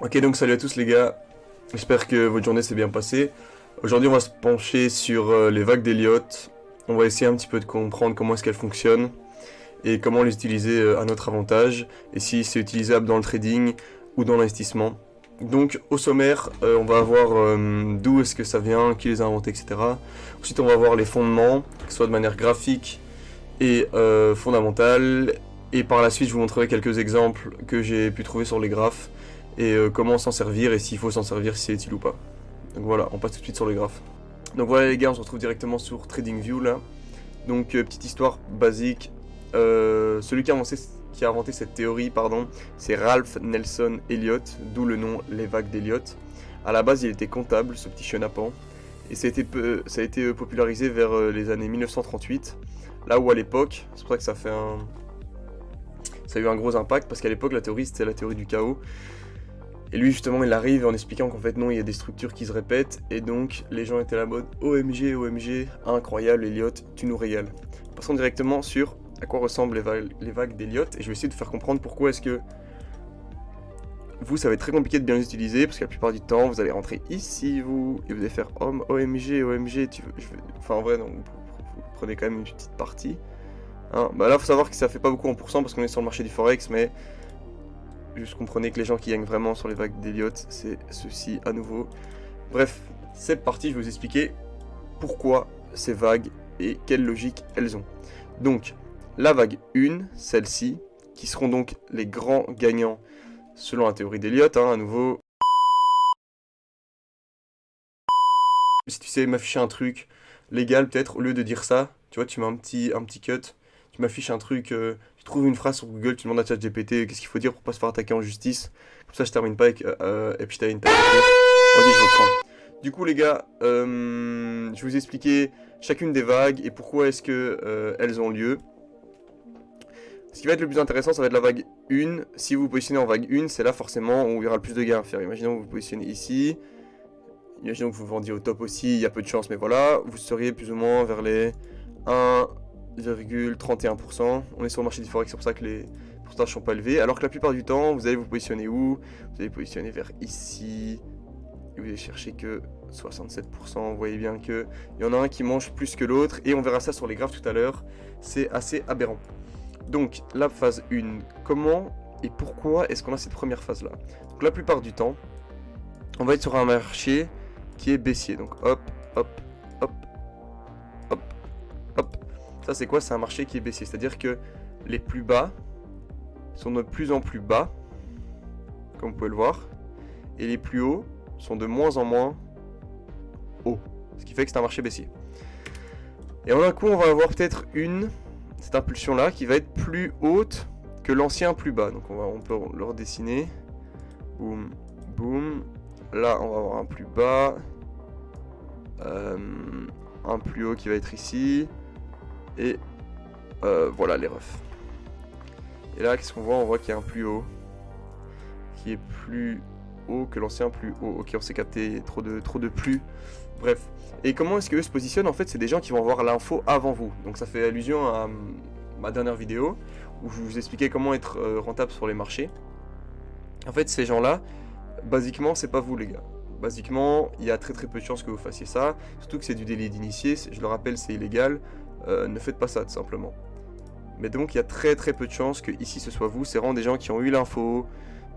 Ok, donc salut à tous les gars, j'espère que votre journée s'est bien passée. Aujourd'hui on va se pencher sur les vagues d'Elliott. On va essayer un petit peu de comprendre comment est-ce qu'elles fonctionnent et comment les utiliser à notre avantage et si c'est utilisable dans le trading ou dans l'investissement. Donc au sommaire, on va voir d'où est-ce que ça vient, qui les a inventés, etc. Ensuite on va voir les fondements, que ce soit de manière graphique et fondamentale. Et par la suite je vous montrerai quelques exemples que j'ai pu trouver sur les graphes et comment s'en servir et s'il faut s'en servir, si c'est utile ou pas. Donc voilà, on passe tout de suite sur les graphes. Donc voilà les gars, on se retrouve directement sur TradingView là. Donc petite histoire basique, celui qui a inventé cette théorie, c'est Ralph Nelson Elliott, d'où le nom les vagues d'Elliott. À la base il était comptable, ce petit chenapan, et ça a été popularisé vers les années 1938, là où à l'époque, c'est pour ça que ça a eu un gros impact, parce qu'à l'époque la théorie c'était la théorie du chaos. Et lui justement il arrive en expliquant qu'en fait non, il y a des structures qui se répètent, et donc les gens étaient à la mode OMG, OMG, incroyable Elliott, tu nous régales. Passons directement sur à quoi ressemblent les vagues d'Elliott, et je vais essayer de faire comprendre pourquoi est-ce que vous, ça va être très compliqué de bien les utiliser, parce que la plupart du temps vous allez rentrer ici et vous allez faire OMG, OMG, enfin en vrai non, vous prenez quand même une petite partie. Hein. Bah là faut savoir que ça fait pas beaucoup en pourcent parce qu'on est sur le marché du Forex, mais juste comprenez que les gens qui gagnent vraiment sur les vagues d'Elliott, c'est ceci à nouveau. Bref, cette partie, je vais vous expliquer pourquoi ces vagues et quelle logique elles ont. Donc, la vague 1, celle-ci, qui seront donc les grands gagnants selon la théorie d'Elliott, hein, à nouveau. Si tu sais m'afficher un truc légal, peut-être, au lieu de dire ça, tu vois, tu mets un petit cut, tu m'affiches un truc, tu trouves une phrase sur Google, tu demandes à ChatGPT qu'est-ce qu'il faut dire pour pas se faire attaquer en justice. Comme ça, je termine pas avec Epstein. Vas-y, je reprends. Du coup, les gars, je vais vous expliquer chacune des vagues et pourquoi est-ce que elles ont lieu. Ce qui va être le plus intéressant, ça va être la vague 1. Si vous vous positionnez en vague 1, c'est là forcément où il y aura le plus de gains à faire. Imaginons que vous vous positionnez ici. Imaginons que vous vendiez au top aussi, il y a peu de chance, mais voilà, vous seriez plus ou moins vers les 1,31%. On est sur le marché du Forex, c'est pour ça que les pourcentages sont pas élevés. Alors que la plupart du temps, vous allez vous positionner où? Vous allez vous positionner vers ici. Et vous allez chercher que 67%. Vous voyez bien qu'il y en a un qui mange plus que l'autre. Et on verra ça sur les graphes tout à l'heure. C'est assez aberrant. Donc, la phase 1. Comment et pourquoi est-ce qu'on a cette première phase-là? Donc, la plupart du temps, on va être sur un marché qui est baissier. Donc hop, hop, hop, hop, hop. Ça c'est quoi? C'est un marché qui est baissier. C'est-à-dire que les plus bas sont de plus en plus bas, comme vous pouvez le voir. Et les plus hauts sont de moins en moins hauts. Ce qui fait que c'est un marché baissier. Et en un coup, on va avoir peut-être cette impulsion-là, qui va être plus haute que l'ancien plus bas. Donc on peut le redessiner. Boum, boum. Là, on va avoir un plus bas. Un plus haut qui va être ici. Et voilà les refs. Et là, qu'est-ce qu'on voit? On voit qu'il y a un plus haut. Qui est plus haut que l'ancien plus haut. Ok, on s'est capté trop de plus. Bref. Et comment est-ce qu'eux se positionnent? En fait, c'est des gens qui vont avoir l'info avant vous. Donc ça fait allusion à ma dernière vidéo où je vous expliquais comment être rentable sur les marchés. En fait, ces gens-là, basiquement, c'est pas vous les gars. Basiquement, il y a très peu de chances que vous fassiez ça. Surtout que c'est du délit d'initié. Je le rappelle, c'est illégal. Ne faites pas ça, tout simplement. Mais donc, il y a très peu de chances que ici ce soit vous. C'est vraiment des gens qui ont eu l'info.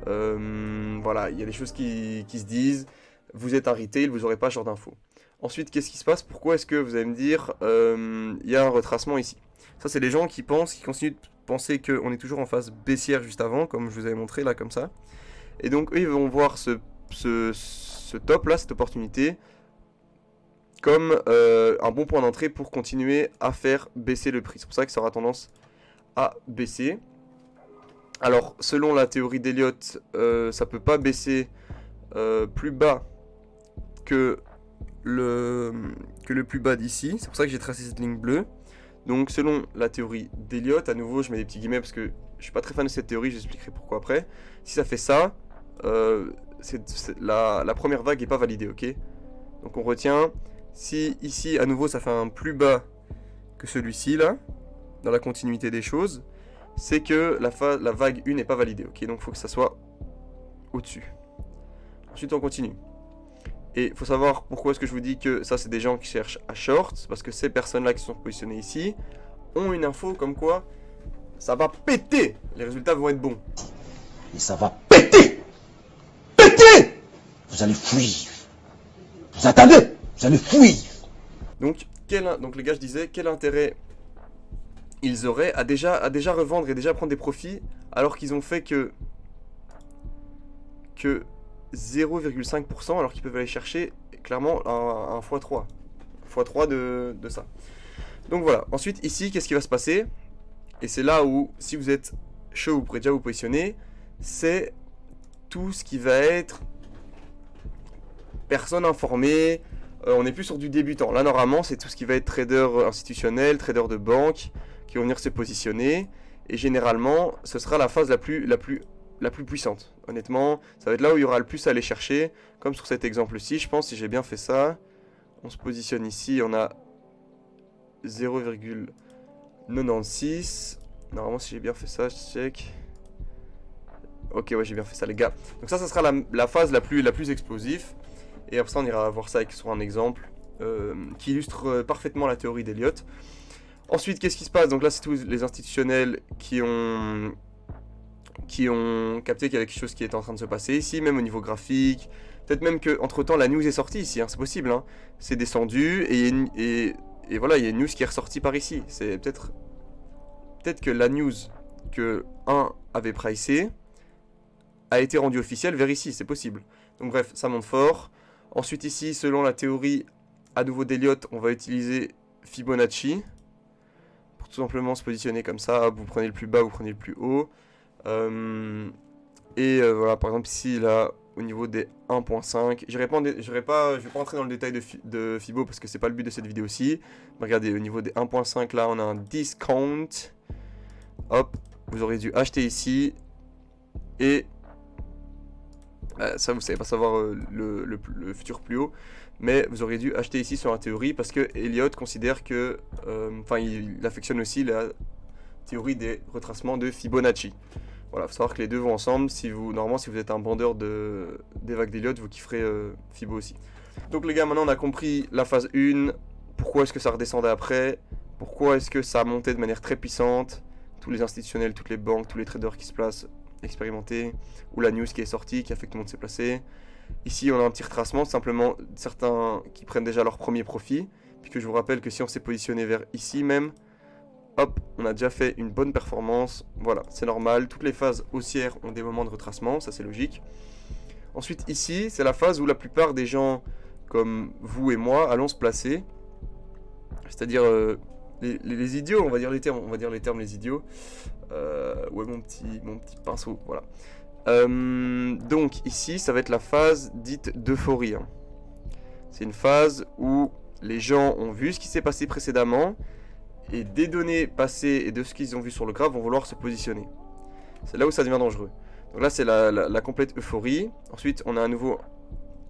Voilà, il y a des choses qui se disent. Vous êtes un retail, vous n'aurez pas ce genre d'infos. Ensuite, qu'est-ce qui se passe? Pourquoi est-ce que vous allez me dire il y a un retracement ici? Ça, c'est les gens qui continuent de penser qu'on est toujours en phase baissière juste avant, comme je vous avais montré là, comme ça. Et donc, eux, ils vont voir ce top là, cette opportunité, comme un bon point d'entrée pour continuer à faire baisser le prix. C'est pour ça que ça aura tendance à baisser. Alors, selon la théorie d'Elliott, ça peut pas baisser plus bas que le plus bas d'ici. C'est pour ça que j'ai tracé cette ligne bleue. Donc, selon la théorie d'Elliott, à nouveau, je mets des petits guillemets parce que je suis pas très fan de cette théorie, j'expliquerai pourquoi après. Si ça fait ça, la première vague n'est pas validée, ok? Donc on retient, si ici à nouveau ça fait un plus bas que celui-ci là, dans la continuité des choses, c'est que la vague 1 n'est pas validée, ok? Donc il faut que ça soit au-dessus. Ensuite, on continue. Et il faut savoir pourquoi est-ce que je vous dis que ça, c'est des gens qui cherchent à short. C'est parce que ces personnes-là qui sont positionnées ici ont une info comme quoi ça va péter. Les résultats vont être bons. Et ça va péter. Péter. Vous allez fuir. Vous attendez. Vous allez fuir. Donc les gars, je disais, quel intérêt ils auraient à déjà revendre et déjà prendre des profits alors qu'ils ont fait que 0,5% alors qu'ils peuvent aller chercher clairement un x3. x3 de ça. Donc voilà. Ensuite, ici, qu'est-ce qui va se passer? Et c'est là où, si vous êtes chaud, vous pourrez déjà vous positionner. C'est tout ce qui va être personne informée. On n'est plus sur du débutant. Là, normalement, c'est tout ce qui va être trader institutionnel, trader de banque, qui vont venir se positionner. Et généralement, ce sera la phase la plus puissante. Honnêtement, ça va être là où il y aura le plus à aller chercher. Comme sur cet exemple-ci, je pense, si j'ai bien fait ça. On se positionne ici, on a 0,96. Normalement, si j'ai bien fait ça, je check. Ok, ouais, j'ai bien fait ça, les gars. Donc ça sera la phase la plus explosive. Et après ça, on ira voir ça sur un exemple qui illustre parfaitement la théorie d'Elliott. Ensuite, qu'est-ce qui se passe? Donc là, c'est tous les institutionnels qui ont capté qu'il y avait quelque chose qui était en train de se passer ici, même au niveau graphique. Peut-être même qu'entre temps, la news est sortie ici, hein, c'est possible. Hein. C'est descendu et voilà, il y a une news qui est ressortie par ici. C'est peut-être que la news que 1 avait pricé a été rendue officielle vers ici, c'est possible. Donc bref, ça monte fort. Ensuite ici, selon la théorie à nouveau d'Elliott, on va utiliser Fibonacci pour tout simplement se positionner comme ça. Vous prenez le plus bas, vous prenez le plus haut. Voilà, par exemple ici, là, au niveau des 1.5, je vais pas entrer dans le détail de Fibo parce que c'est pas le but de cette vidéo-ci. Regardez, au niveau des 1.5, là, on a un discount. Hop, vous aurez dû acheter ici. Et ça, vous savez pas savoir le futur plus haut. Mais vous auriez dû acheter ici sur la théorie parce que Elliott considère que... il affectionne aussi la théorie des retracements de Fibonacci. Voilà, faut savoir que les deux vont ensemble. Normalement, si vous êtes un bandeur des vagues d'Elliott, vous kifferez Fibo aussi. Donc les gars, maintenant on a compris la phase 1. Pourquoi est-ce que ça redescendait après? Pourquoi est-ce que ça a monté de manière très puissante? Tous les institutionnels, toutes les banques, tous les traders qui se placent expérimentés. Ou la news qui est sortie, qui a fait que tout le monde s'est placé. Ici, on a un petit retracement, simplement certains qui prennent déjà leur premier profit. Puisque je vous rappelle que si on s'est positionné vers ici même, hop, on a déjà fait une bonne performance. Voilà, c'est normal. Toutes les phases haussières ont des moments de retracement, ça c'est logique. Ensuite, ici, c'est la phase où la plupart des gens, comme vous et moi, allons se placer. C'est-à-dire les idiots, on va dire les termes, les idiots. Ouais, mon petit pinceau, voilà. Donc ici, ça va être la phase dite d'euphorie. Hein. C'est une phase où les gens ont vu ce qui s'est passé précédemment et des données passées et de ce qu'ils ont vu sur le graphe vont vouloir se positionner. C'est là où ça devient dangereux. Donc là, c'est la complète euphorie. Ensuite, on a à nouveau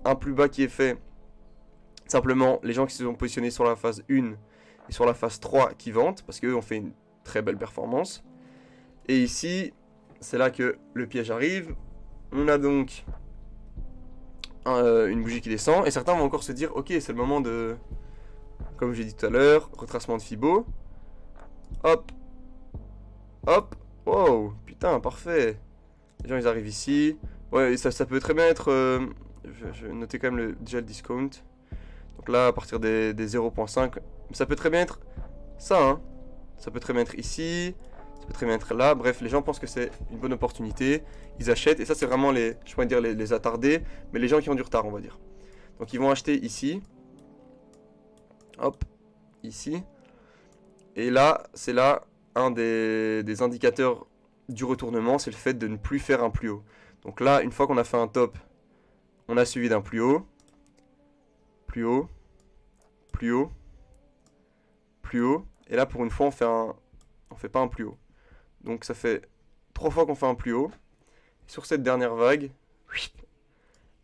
un plus bas qui est fait. Simplement, les gens qui se sont positionnés sur la phase 1 et sur la phase 3 qui vendent parce qu'eux ont fait une très belle performance. Et ici, c'est là que le piège arrive. On a donc une bougie qui descend. Et certains vont encore se dire, ok, c'est le moment de, comme j'ai dit tout à l'heure, retracement de Fibo. Hop. Hop. Wow. Putain, parfait. Les gens, ils arrivent ici. Ouais, ça peut très bien être... je vais noter quand même déjà le discount. Donc là, à partir des 0.5, ça peut très bien être ça. Hein. Ça peut très bien être ici. Ça peut très bien être là. Bref, les gens pensent que c'est une bonne opportunité. Ils achètent. Et ça, c'est vraiment je pourrais dire les attardés. Mais les gens qui ont du retard, on va dire. Donc, ils vont acheter ici. Hop. Ici. Et là, c'est là un des indicateurs du retournement. C'est le fait de ne plus faire un plus haut. Donc là, une fois qu'on a fait un top, on a suivi d'un plus haut. Plus haut. Plus haut. Plus haut. Et là, pour une fois, on fait pas un plus haut. Donc ça fait 3 fois qu'on fait un plus haut. Sur cette dernière vague,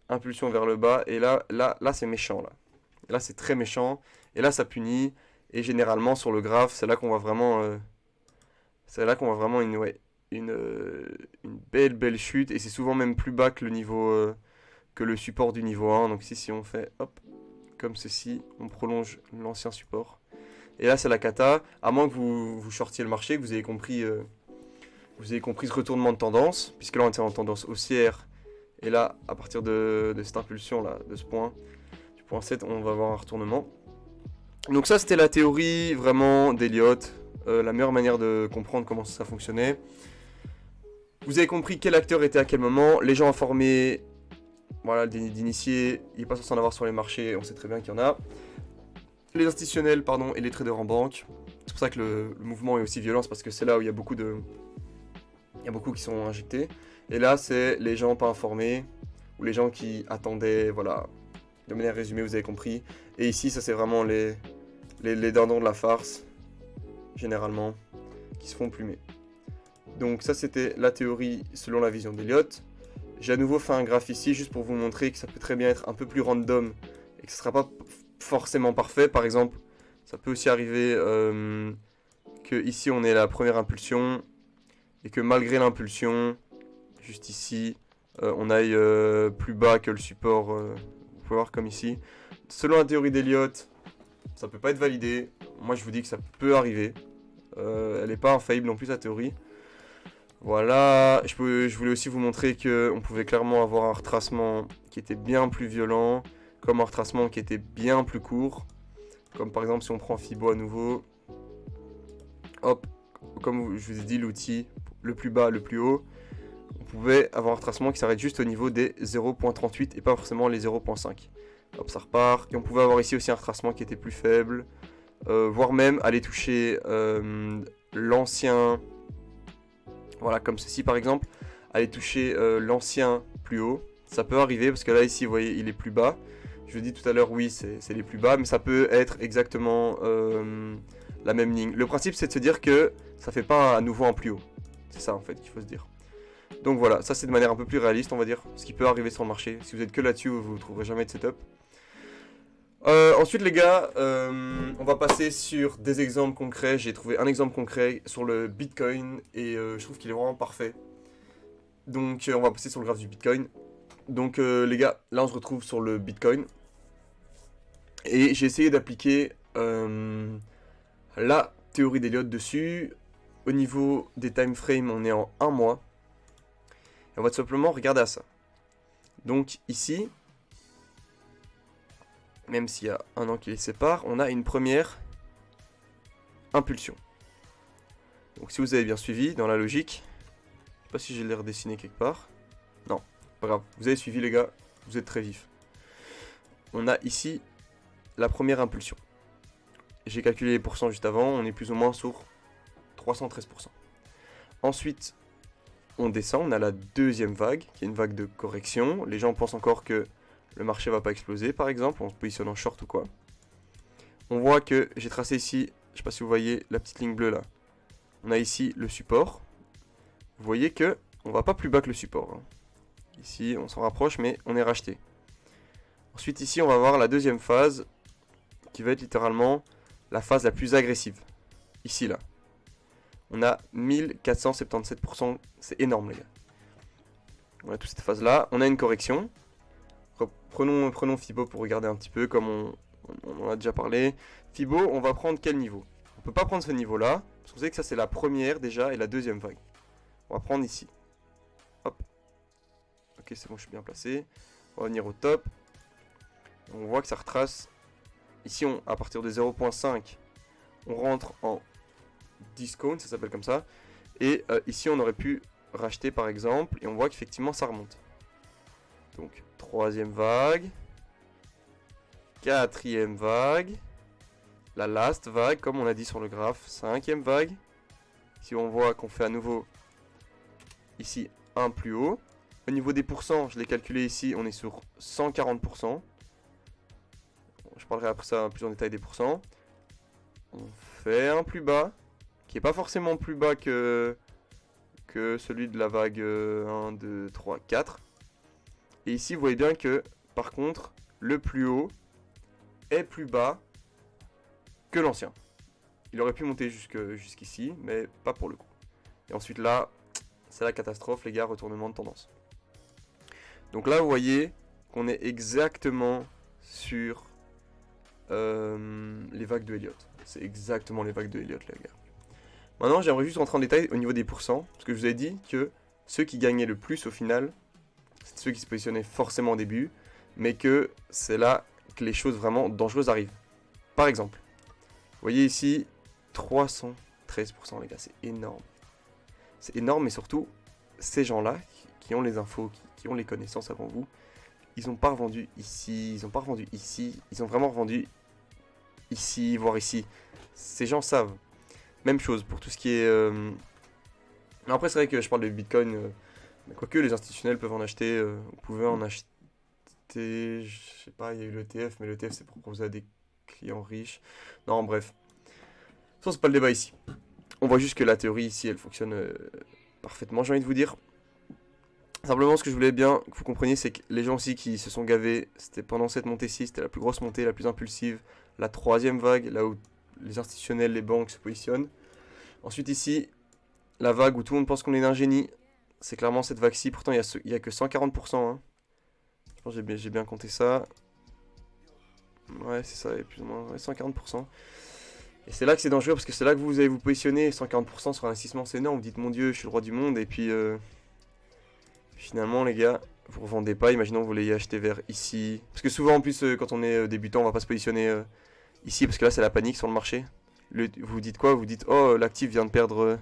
impulsion vers le bas. Et là c'est méchant. Là, c'est très méchant. Et là, ça punit. Et généralement, sur le graphe, c'est là qu'on voit vraiment... une belle chute. Et c'est souvent même plus bas que le niveau que le support du niveau 1. Donc ici, si on fait, hop, comme ceci, on prolonge l'ancien support. Et là, c'est la cata, à moins que vous shortiez le marché, que vous ayez compris ce retournement de tendance, puisque là, on était en tendance haussière. Et là, à partir de cette impulsion, là, de ce point, du point 7, on va avoir un retournement. Donc ça, c'était la théorie vraiment d'Elliott, la meilleure manière de comprendre comment ça fonctionnait. Vous avez compris quel acteur était à quel moment, les gens informés, voilà, d'initiés, il n'est pas censé en avoir sur les marchés, on sait très bien qu'il y en a. Les institutionnels, pardon, et les traders en banque. C'est pour ça que le mouvement est aussi violent, c'est parce que c'est là où il y a beaucoup qui sont injectés. Et là, c'est les gens pas informés, ou les gens qui attendaient, voilà, de manière résumée, vous avez compris. Et ici, ça c'est vraiment les dindons de la farce, généralement, qui se font plumer. Donc ça, c'était la théorie selon la vision d'Elliott. J'ai à nouveau fait un graphe ici, juste pour vous montrer que ça peut très bien être un peu plus random, et que ce ne sera pas forcément parfait. Par exemple, ça peut aussi arriver que ici on ait la première impulsion et que malgré l'impulsion, juste ici, on aille plus bas que le support. Vous pouvez voir comme ici. Selon la théorie d'Elliott, ça peut pas être validé. Moi je vous dis que ça peut arriver. Elle n'est pas infaillible non plus la théorie. Voilà, je voulais aussi vous montrer qu'on pouvait clairement avoir un retracement qui était bien plus violent, comme un retracement qui était bien plus court. Comme par exemple si on prend Fibo à nouveau. Hop, comme je vous ai dit, l'outil le plus bas, le plus haut. On pouvait avoir un retracement qui s'arrête juste au niveau des 0.38 et pas forcément les 0.5. Hop, ça repart. Et on pouvait avoir ici aussi un retracement qui était plus faible. Voire même aller toucher l'ancien... Voilà, comme ceci par exemple. Aller toucher l'ancien plus haut. Ça peut arriver parce que là ici, vous voyez, il est plus bas. Je vous dis tout à l'heure, oui, c'est les plus bas. Mais ça peut être exactement la même ligne. Le principe, c'est de se dire que ça fait pas à nouveau un plus haut. C'est ça en fait qu'il faut se dire. Donc voilà, ça c'est de manière un peu plus réaliste, on va dire, ce qui peut arriver sur le marché. Si vous êtes que là-dessus, vous ne trouverez jamais de setup. Ensuite les gars, on va passer sur des exemples concrets. J'ai trouvé un exemple concret sur le Bitcoin et je trouve qu'il est vraiment parfait. Donc on va passer sur le graphe du Bitcoin. Donc les gars, là on se retrouve sur le Bitcoin. Et j'ai essayé d'appliquer la théorie d'Elliott dessus. Au niveau des time frames, on est en 1 mois. Et on va tout simplement regarder à ça. Donc ici, même s'il y a un an qui les sépare, on a une première impulsion. Donc si vous avez bien suivi dans la logique, je sais pas si je l'ai redessiné quelque part. Non, pas grave. Vous avez suivi les gars, vous êtes très vifs. On a ici la première impulsion. J'ai calculé les pourcents juste avant, on est plus ou moins sur 313%. Ensuite, on descend, on a la deuxième vague, qui est une vague de correction. Les gens pensent encore que le marché va pas exploser, par exemple, on se positionne en short ou quoi. On voit que j'ai tracé ici, je sais pas si vous voyez la petite ligne bleue là. On a ici le support. Vous voyez que on va pas plus bas que le support. Hein. Ici, on s'en rapproche, mais on est racheté. Ensuite, ici, on va voir la deuxième phase, qui va être littéralement la phase la plus agressive. Ici, là. On a 1477%, c'est énorme les gars. On a toute cette phase là, on a une correction. Prenons Fibo pour regarder un petit peu comme on en a déjà parlé. Fibo, on va prendre quel niveau? On peut pas prendre ce niveau là, parce qu'on sait que ça c'est la première déjà et la deuxième vague. On va prendre ici. Hop. Ok, c'est bon, je suis bien placé. On va venir au top. On voit que ça retrace. Ici, à partir de 0.5, on rentre en discount, ça s'appelle comme ça. Et ici, on aurait pu racheter par exemple. Et on voit qu'effectivement, ça remonte. Donc, troisième vague. Quatrième vague. La last vague, comme on a dit sur le graphe. Cinquième vague. Si on voit qu'on fait à nouveau ici un plus haut. Au niveau des pourcents, je l'ai calculé ici, on est sur 140%. Je parlerai après ça plus en détail des pourcents. On fait un plus bas, qui n'est pas forcément plus bas que celui de la vague 1, 2, 3, 4. Et ici, vous voyez bien que, par contre, le plus haut est plus bas que l'ancien. Il aurait pu monter jusqu'ici, mais pas pour le coup. Et ensuite là, c'est la catastrophe, les gars, retournement de tendance. Donc là, vous voyez qu'on est exactement sur les vagues de Elliott. C'est exactement les vagues de Elliott, les gars. Maintenant, j'aimerais juste rentrer en détail au niveau des pourcents, parce que je vous ai dit que ceux qui gagnaient le plus au final, c'est ceux qui se positionnaient forcément au début, mais que c'est là que les choses vraiment dangereuses arrivent. Par exemple, vous voyez ici, 313%, les gars, c'est énorme. C'est énorme, mais surtout, ces gens-là, qui ont les infos, qui ont les connaissances avant vous, ils n'ont pas revendu ici, ils n'ont pas revendu ici, ils ont vraiment revendu ici, voire ici. Ces gens savent. Même chose pour tout ce qui est... Après, c'est vrai que je parle de Bitcoin, mais quoique les institutionnels peuvent en acheter, vous pouvez en acheter, je sais pas, il y a eu l'ETF, mais l'ETF c'est pour proposer à des clients riches. Non, bref. Ça, c'est pas le débat ici. On voit juste que la théorie ici, elle fonctionne parfaitement, j'ai envie de vous dire. Simplement, ce que je voulais bien que vous compreniez, c'est que les gens aussi qui se sont gavés, c'était pendant cette montée-ci, c'était la plus grosse montée, la plus impulsive, la troisième vague, là où les institutionnels, les banques se positionnent. Ensuite ici, la vague où tout le monde pense qu'on est d'un génie, c'est clairement cette vague-ci, pourtant il n'y a que 140%. Hein. Je pense que j'ai bien compté ça. Ouais, c'est ça, plus ou moins ouais, 140%. Et c'est là que c'est dangereux, parce que c'est là que vous allez vous positionner, 140% sur un investissement, c'est énorme, vous dites mon Dieu, je suis le roi du monde, et puis... finalement les gars, vous revendez pas, imaginons que vous l'ayez acheté vers ici. Parce que souvent en plus quand on est débutant on va pas se positionner ici parce que là c'est la panique sur le marché. Vous dites quoi? Vous dites oh l'actif vient de perdre...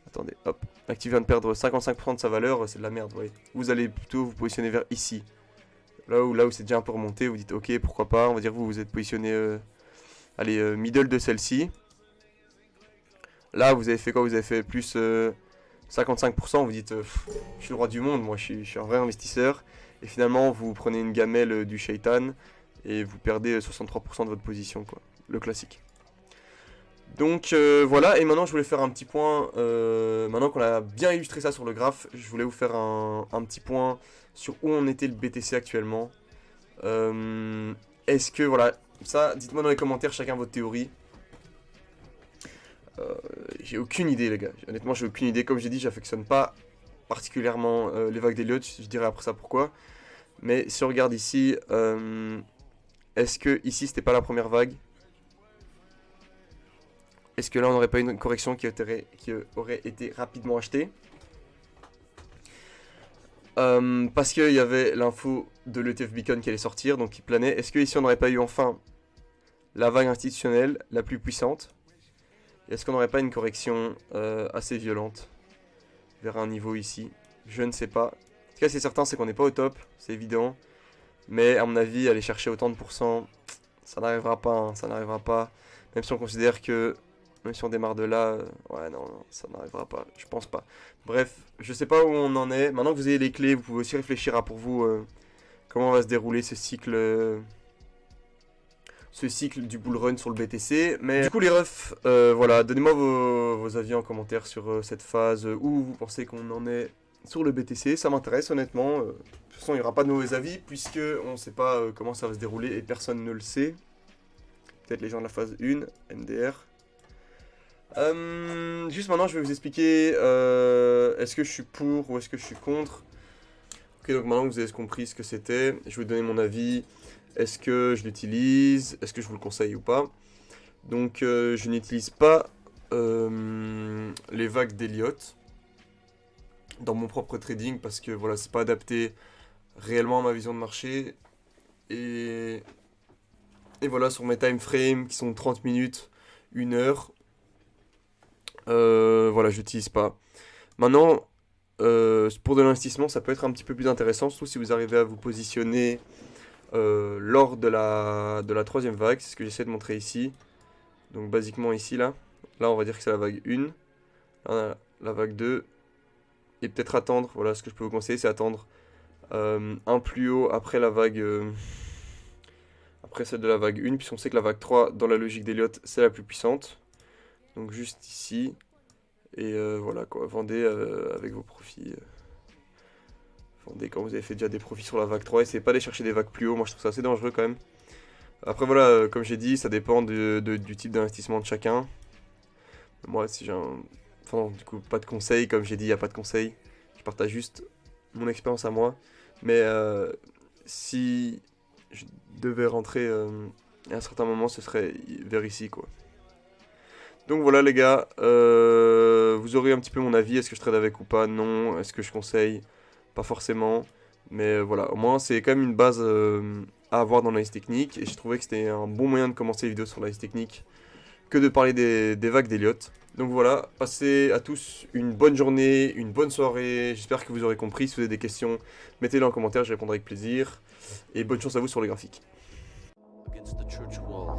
attendez, hop. L'actif vient de perdre 55% de sa valeur, c'est de la merde, vous voyez. Vous allez plutôt vous positionner vers ici. Là où c'est déjà un peu remonté, vous dites ok pourquoi pas, on va dire que vous êtes positionné allez middle de celle-ci. Là vous avez fait quoi? Vous avez fait plus... 55%, vous dites je suis le roi du monde, moi je suis un vrai investisseur. Et finalement, vous prenez une gamelle du shaitan et vous perdez 63% de votre position, quoi. Le classique. Donc voilà, et maintenant je voulais faire un petit point, maintenant qu'on a bien illustré ça sur le graphe, je voulais vous faire un petit point sur où en était le BTC actuellement. Est-ce que, voilà, ça, dites-moi dans les commentaires chacun votre théorie. J'ai aucune idée les gars, honnêtement j'ai aucune idée, comme j'ai dit j'affectionne pas particulièrement les vagues d'Elliott, je dirais après ça pourquoi. Mais si on regarde ici, est-ce que ici c'était pas la première vague? Est-ce que là on n'aurait pas une correction qui aurait été rapidement achetée? Parce qu'il y avait l'info de l'ETF Beacon qui allait sortir, donc qui planait. Est-ce que ici on n'aurait pas eu enfin la vague institutionnelle la plus puissante? Est-ce qu'on n'aurait pas une correction assez violente vers un niveau ici? Je ne sais pas. En tout cas, c'est certain, c'est qu'on n'est pas au top, c'est évident. Mais à mon avis, aller chercher autant de pourcents, ça n'arrivera pas. Hein, ça n'arrivera pas. Même si on considère que, même si on démarre de là, ouais, non, ça n'arrivera pas. Je pense pas. Bref, je sais pas où on en est. Maintenant que vous avez les clés, vous pouvez aussi réfléchir à pour vous comment va se dérouler ce cycle. Ce cycle du bull run sur le BTC. Mais du coup les refs, voilà, donnez-moi vos avis en commentaire sur cette phase, où vous pensez qu'on en est sur le BTC, ça m'intéresse honnêtement. De toute façon il n'y aura pas de mauvais avis, puisque on ne sait pas comment ça va se dérouler et personne ne le sait. Peut-être les gens de la phase 1, MDR. Juste maintenant je vais vous expliquer est-ce que je suis pour ou est-ce que je suis contre. Ok, donc maintenant que vous avez compris ce que c'était, je vais vous donner mon avis. Est-ce que je l'utilise? Est-ce que je vous le conseille ou pas? Donc je n'utilise pas les vagues d'Elliott dans mon propre trading parce que voilà, c'est pas adapté réellement à ma vision de marché. Et voilà, sur mes time frames qui sont 30 minutes, 1 heure, voilà, je l'utilise pas. Maintenant, pour de l'investissement, ça peut être un petit peu plus intéressant, surtout si vous arrivez à vous positionner lors de la troisième vague. C'est ce que j'essaie de montrer ici. Donc basiquement ici, là on va dire que c'est la vague 1, là, la vague 2, et peut-être attendre, voilà ce que je peux vous conseiller, c'est attendre un plus haut après la vague, après celle de la vague 1, puisqu'on sait que la vague 3, dans la logique d'Elliott, c'est la plus puissante. Donc juste ici, et voilà quoi, vendez avec vos profits. Vendez quand vous avez fait déjà des profits sur la vague 3, essayez pas d'aller chercher des vagues plus haut, moi je trouve ça assez dangereux quand même. Après voilà, comme j'ai dit, ça dépend du type d'investissement de chacun. Moi, si j'ai un... Enfin non, du coup, pas de conseils, comme j'ai dit, il n'y a pas de conseils. Je partage juste mon expérience à moi. Mais si je devais rentrer à un certain moment, ce serait vers ici, quoi. Donc voilà les gars, vous aurez un petit peu mon avis, est-ce que je trade avec ou pas, non, est-ce que je conseille, pas forcément, mais voilà, au moins c'est quand même une base à avoir dans l'analyse technique, et j'ai trouvé que c'était un bon moyen de commencer les vidéos sur l'analyse technique, que de parler des vagues d'Elliott. Donc voilà, passez à tous une bonne journée, une bonne soirée, j'espère que vous aurez compris, si vous avez des questions, mettez-les en commentaire, je répondrai avec plaisir, et bonne chance à vous sur les graphiques. Against the church wall,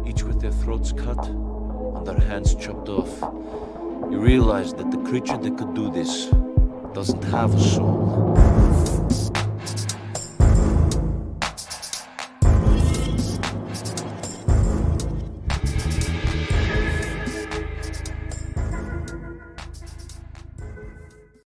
each with their throats cut and their hands chopped off. You realize that the creature that could do this doesn't have a soul.